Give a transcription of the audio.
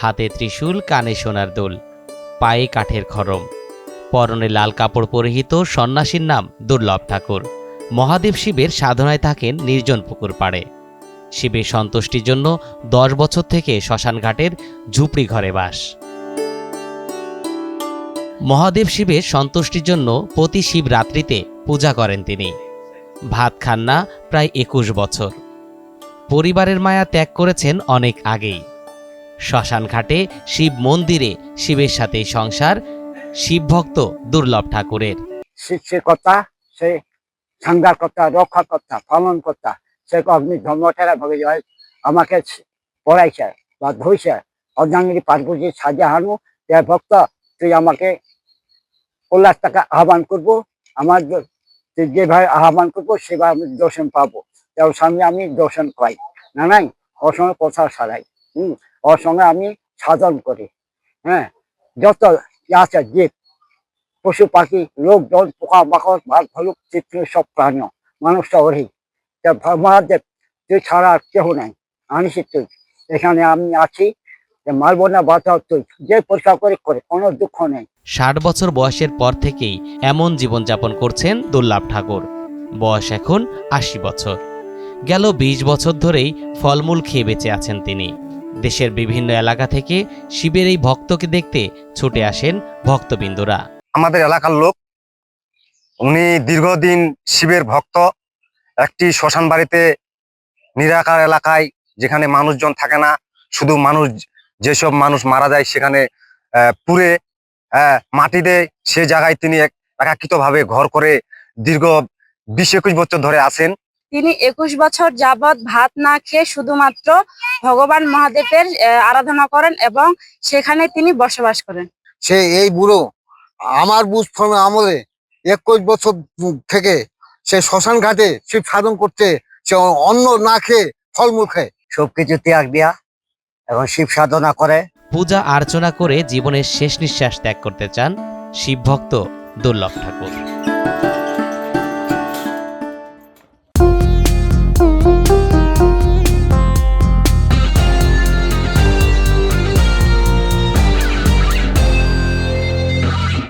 হাতে ত্রিশূল, কানে সোনার দুল, পায়ে কাঠের খড়ম, পরনে লাল কাপড় পরিহিত সন্ন্যাসীর নাম দুর্লভ ঠাকুর। মহাদেব শিবের সাধনায় থাকেন নির্জন পুকুর পাড়ে। শিবের সন্তুষ্টির জন্য 10 বছর থেকে শ্মশানঘাটের ঝুপড়ি ঘরে বাস। মহাদেব শিবের সন্তুষ্টির জন্য প্রতি শিবরাত্রিতে পূজা করেন তিনি। ভাত খান না প্রায় 21 বছর। পরিবারের মায়া ত্যাগ করেছেন অনেক আগেই। শ্মশানঘাটে শিব মন্দিরে শিবের সাথে সংসার শিবভক্ত দুর্লভ ঠাকুরের। শিক্ষকতা, সে সংঘারকর্তা, রক্ষাকর্তা, পালনকর্তা, সে অগ্নি ধর্মঠারা ভাবে আমাকে পড়াইছে বা ধুইছে। অর্ধাঙ্গিনী পার্বতী শাহজাহানু ভক্ত, তুই আমাকে কল্যাণ টাকা আহ্বান করবো, আমার তুই যেভাবে আহ্বান করবো সেভাবে আমি দর্শন পাবো। তার সঙ্গে আমি দর্শন পাই না, নাই ওর সঙ্গে কথা সারাই, ওর সঙ্গে আমি সাধন করি। হ্যাঁ, যত আছে জীব, পশু পাখি, লোকজন, পোকা মাকড়, ভাগ ভালুক, চিত্র, সব প্রাণী, মানুষটা ওরই। মহাদেব তুই ছাড়া আর কেউ নাই, আনিস তুই, এখানে আমি আছি, মারবো না বাঁচাও তুই, যে পরীক্ষা করে করে, কোনো দুঃখ নেই। 60 বছর বয়সের পর থেকেই এমন জীবনযাপন করছেন দুর্লভ ঠাকুর। বয়স এখন 80 বছর। গেল 20 বছর ধরেই ফলমূল খেয়ে বেঁচে আছেন তিনি। দেশের বিভিন্ন এলাকা থেকে শিবের এই ভক্তকে দেখতে ছুটে আসেন ভক্তবিন্দুরা। আমাদের এলাকার লোক, উনি দীর্ঘদিন শিবের ভক্ত। একটি শ্মশান বাড়িতে, নিরাকার এলাকায়, যেখানে মানুষজন থাকে না, শুধু মানুষ, যেসব মানুষ মারা যায় সেখানে পুড়ে মাটি দেয়, সে জায়গায় তিনি একাকিত্বভাবে ঘর করে দীর্ঘ 20-21 বছর ধরে আছেন। তিনি 21 বছর যাবৎ ভাত না খেয়ে শুধুমাত্র ভগবান মহাদেবের আরাধনা করেন এবং সেখানে তিনি বসবাস করেন। সে এই বুড়ো আমার বুঝ আমলে 21 বছর থেকে সে শ্মশান ঘাটে শিব সাধন করতে, সে অন্ন না খেয়ে ফলমূল খায়, সবকিছু ত্যাগ দিয়া এবং শিব সাধনা করে। পূজা অর্চনা করে জীবনের শেষ নিঃশ্বাস ত্যাগ করতে চান শিবভক্ত দুর্লভ ঠাকুর।